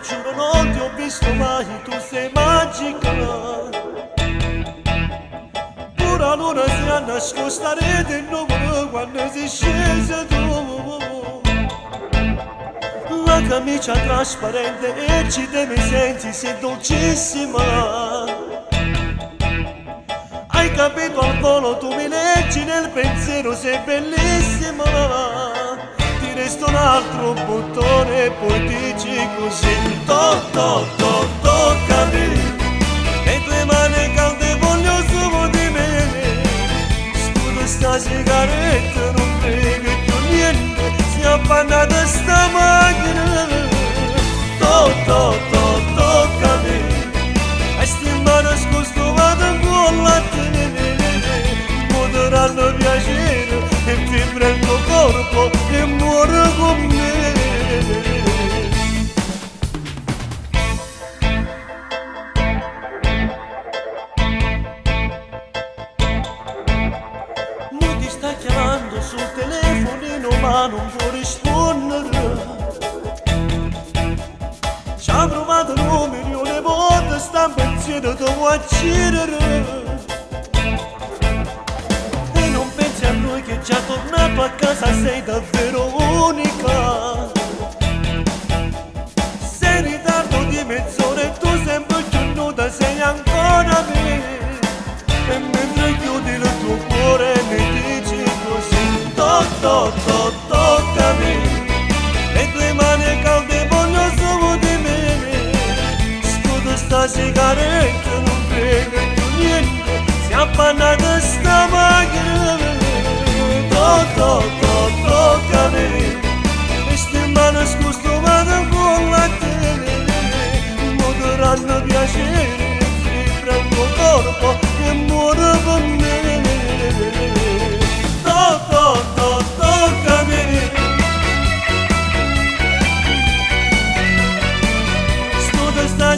giuro non ti ho visto mai, tu sei magica. Pure la luna si è nascosta rete nuova quando sei scesa tu. La camicia trasparente e ci te mi senti, sei dolcissima. Hai capito al volo, tu mi leggi nel pensiero, sei bellissima. Ti resta un altro bottone e poi dici così: toccami. Le tue mani calde voglio solo di me. Scusa sta sigaretta, non frega più niente, si è appannata sta macchina. Toccami. E sti mano scostumata con la te. Potranno piacere e vibra il tuo corpo e muore con me. Lui ti sta chiamando sul telefonino ma non può rispondere. Ci ha provato 1 milione di volte, sta in pensiero ti vuoi uccidere. E non pensi a noi che già tornato a casa sei davvero unica. Sei in ritardo di mezz'ora e tu sempre più nuda sei ancora me. E mentre chiudi il tuo cuore mi dici così: toccami. Le tue mani calde voglio solo di me. Scusa sta sigaretta, non frega più niente, si è appannata sta macchina. Toccami. E ste mani scostumate con la te. Potranno piacere e vibra il tuo corpo e muore con me. Toccami. Scusa sta